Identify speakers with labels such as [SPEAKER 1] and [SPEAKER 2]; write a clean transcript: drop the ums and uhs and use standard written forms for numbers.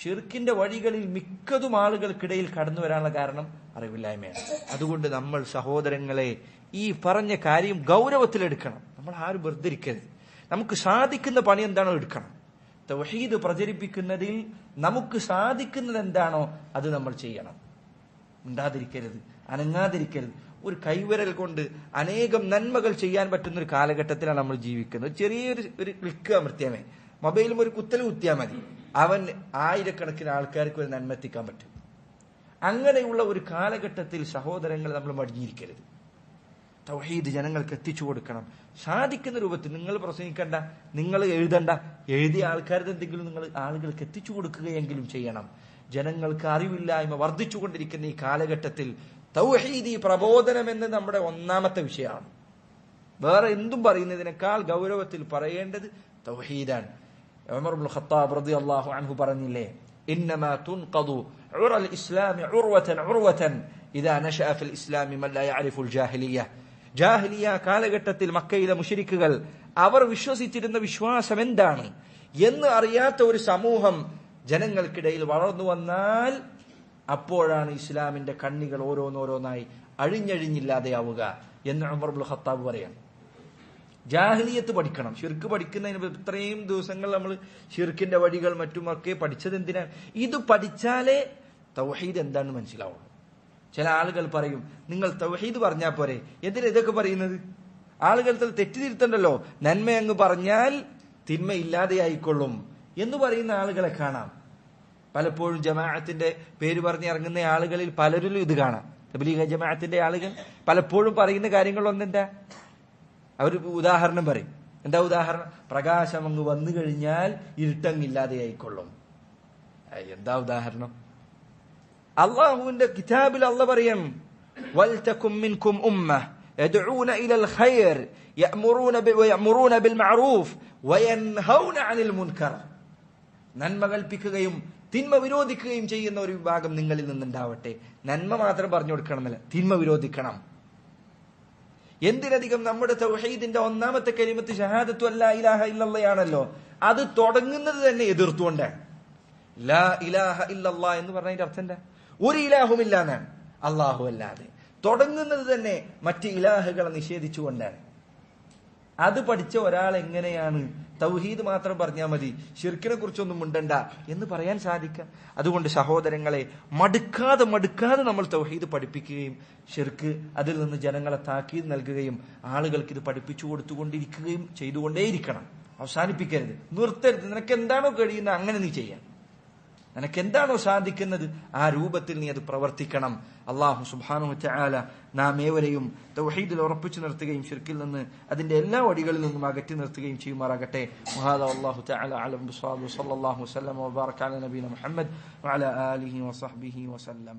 [SPEAKER 1] ഷിർക്കിന്റെ വഴികളിൽ മിക്കതും ആളുകൾക്കിടയിൽ കടന്നു വരാനുള്ള കാരണം അറിവില്ലായ്മയാണ്. അതുകൊണ്ട് നമ്മൾ സഹോദരങ്ങളെ ഈ പറഞ്ഞ കാര്യം ഗൗരവത്തിലെടുക്കണം. നമ്മൾ ആരും വെറുതെ ഇരിക്കരുത്. നമുക്ക് സാധിക്കുന്ന പണി എന്താണോ എടുക്കണം. തൗഹീദ് പ്രചരിപ്പിക്കുന്നതിൽ നമുക്ക് സാധിക്കുന്നത് എന്താണോ അത് നമ്മൾ ചെയ്യണം. ഉണ്ടാതിരിക്കരുത്, അനങ്ങാതിരിക്കരുത്. ഒരു കൈവിരൽ കൊണ്ട് അനേകം നന്മകൾ ചെയ്യാൻ പറ്റുന്ന ഒരു കാലഘട്ടത്തിലാണ് നമ്മൾ ജീവിക്കുന്നത്. ചെറിയൊരു ക്ലിക്ക് അമർത്തിയാമേ, മൊബൈലും ഒരു കുത്തൽ കുത്തിയാൽ മതി, അവൻ ആയിരക്കണക്കിന് ആൾക്കാർക്ക് ഒരു നന്മ എത്തിക്കാൻ പറ്റും. അങ്ങനെയുള്ള ഒരു കാലഘട്ടത്തിൽ സഹോദരങ്ങൾ നമ്മൾ മടിഞ്ഞിരിക്കരുത്. തൗഹീദ് ജനങ്ങൾക്ക് എത്തിച്ചു കൊടുക്കണം. സാധിക്കുന്ന രൂപത്തിൽ നിങ്ങൾ പ്രസംഗിക്കണ്ട, നിങ്ങൾ എഴുതണ്ട, എഴുതിയ ആൾക്കാരുടെ എന്തെങ്കിലും നിങ്ങൾ ആളുകൾക്ക് എത്തിച്ചു കൊടുക്കുകയെങ്കിലും ചെയ്യണം. ജനങ്ങൾക്ക് അറിവില്ലായ്മ വർദ്ധിച്ചുകൊണ്ടിരിക്കുന്ന ഈ കാലഘട്ടത്തിൽ തൗഹീദി പ്രബോധനം എന്ന് നമ്മുടെ ഒന്നാമത്തെ വിഷയമാണ്. വേറെ എന്തും പറയുന്നതിനേക്കാൾ ഗൗരവത്തിൽ പറയേണ്ടത് തൗഹീദാണ്. ഉമർ ഇബ്നുൽ ഖത്താബ് റളിയല്ലാഹു അൻഹു പറഞ്ഞില്ലേ, ഇന്നമാ തുൻഖദു ഉറൽ ഇസ്ലാമി ഉർവതൻ ഉർവതൻ ഇദാ നശഅ ഫിൽ ഇസ്ലാമി മൻ ലാ യഅരിഫുൽ ജാഹിലിയ്യ. ജാഹിലിയ കാലഘട്ടത്തിൽ മക്കയിലെ മുശ്രിക്കുകൾ അവർ വിശ്വസിച്ചിരുന്ന വിശ്വാസം എന്താണ് എന്ന് അറിയാത്ത ഒരു സമൂഹം ജനങ്ങൾക്കിടയിൽ വളർന്നു വന്നാൽ അപ്പോഴാണ് ഇസ്ലാമിന്റെ കണ്ണികൾ ഓരോന്നോരോന്നായി അഴിഞ്ഞഴിഞ്ഞില്ലാതെയാവുക എന്ന് ഉമർ ഇബ്നുൽ ഖത്താബ് പറയാണ്. ജാഹിലിയത്ത് പഠിക്കണം. ഷിർക്ക് പഠിക്കുന്നതിന് ഇത്രയും ദിവസങ്ങൾ നമ്മൾ ഷിർക്കിന്റെ വഴികൾ മറ്റുമൊക്കെ പഠിച്ചത് എന്തിനാണ്? ഇത് പഠിച്ചാലേ തൗഹീദ് എന്താണെന്ന് മനസ്സിലാവുള്ളൂ. ചില ആളുകൾ പറയും, നിങ്ങൾ തൗഹീദ് പറഞ്ഞാൽ പോരെ, എന്തിനാ ഇതൊക്കെ പറയുന്നത്? ആളുകൾ തെറ്റിതിരുത്തണ്ടല്ലോ, നന്മ അങ്ങ് പറഞ്ഞാൽ തിന്മ ഇല്ലാതെയായിക്കൊള്ളും എന്ന് പറയുന്ന ആളുകളെ കാണാം. പലപ്പോഴും ജമാഅത്തിന്റെ പേര് പറഞ്ഞിറങ്ങുന്ന ആളുകളിൽ പലരിലും ഇത് കാണാം. തബ്ലീഗ് ജമാഅത്തിന്റെ ആളുകൾ പലപ്പോഴും പറയുന്ന കാര്യങ്ങളൊന്നെന്താ? അവർ ഉദാഹരണം പറയും. എന്താ ഉദാഹരണം? പ്രകാശം അങ്ങ് വന്നു കഴിഞ്ഞാൽ ഇരുട്ടങ്ങില്ലാതെയായിക്കൊള്ളും. എന്താ ഉദാഹരണം? അള്ളാഹുവിന്റെ കിതാബിൽ അള്ളാഹ് പറയും, വൽതകും മിൻകും ഉമ്മ യദ്ഊന ഇലൽ ഖൈർ യഅ്മുറൂന ബിൽ മഅറൂഫ് വയൻഹൗന അനിൽ മുൻകർ. നന്മ കൽപ്പിക്കുകയും തിന്മ വിരോധിക്കുകയും ചെയ്യുന്ന ഒരു വിഭാഗം നിങ്ങളിൽ നിന്നുണ്ടാവട്ടെ. നന്മ മാത്രം പറഞ്ഞു കൊടുക്കണമെന്നില്ല, തിന്മ വിരോധിക്കണം. എന്തിനധികം നമ്മുടെ തൗഹീദിന്റെ ഒന്നാമത്തെ കലിമത്ത് ഷഹാദത്തു അല്ലാ ഇലാഹ ഇല്ലല്ലാഹയാണല്ലോ. അത് തുടങ്ങുന്നത് തന്നെ എതിർത്തുകൊണ്ടാണ്. ലാ ഇലാഹ ഇല്ലല്ലാ എന്ന് പറഞ്ഞതിന്റെ അർത്ഥം എന്താ? ഒരു ഇലാഹുമില്ല എന്നാണ്, അള്ളാഹു അല്ലാതെ. തുടങ്ങുന്നത് തന്നെ മറ്റ് ഇലാഹുകളെ നിഷേധിച്ചുകൊണ്ടാണ്. അത് പഠിച്ച ഒരാൾ എങ്ങനെയാണ് തൗഹീദ് മാത്രം പറഞ്ഞാൽ മതി, ഷിർക്കിനെ കുറിച്ചൊന്നും മിണ്ടണ്ട എന്ന് പറയാൻ സാധിക്കാം? അതുകൊണ്ട് സഹോദരങ്ങളെ, മടുക്കാതെ നമ്മൾ തൗഹീദ് പഠിപ്പിക്കുകയും ഷിർക്ക് അതിൽ നിന്ന് ജനങ്ങളെ താക്കീത് നൽകുകയും ആളുകൾക്ക് ഇത് പഠിപ്പിച്ചു കൊടുത്തുകൊണ്ടിരിക്കുകയും ചെയ്തുകൊണ്ടേയിരിക്കണം. അവസാനിപ്പിക്കരുത്, നിർത്തരുത്. നിനക്ക് എന്താണോ കഴിയുന്നത് അങ്ങനെ നീ ചെയ്യാം. നിനക്ക് എന്താണോ സാധിക്കുന്നത് ആ രൂപത്തിൽ നീ അത് പ്രവർത്തിക്കണം. അല്ലാഹു സുബ്ഹാനഹു വ തആല നാം ഏവരെയും തൗഹീദിൽ ഉറപ്പിച്ചു നിർത്തുകയും ശിർക്കിൽ നിന്ന് അതിന്റെ എല്ലാ വഴികളിൽ നിന്നും അകറ്റി നിർത്തുകയും ചെയ്യുമാറാകട്ടെ. വഹാദാ വല്ലാഹു തആല അലം ബിസ്വാബ്. സ്വല്ലല്ലാഹു വസല്ലം വബാറക അലാ നബീന മുഹമ്മദ് വഅലാ ആലിഹി വസഹ്ബിഹി വസല്ലം.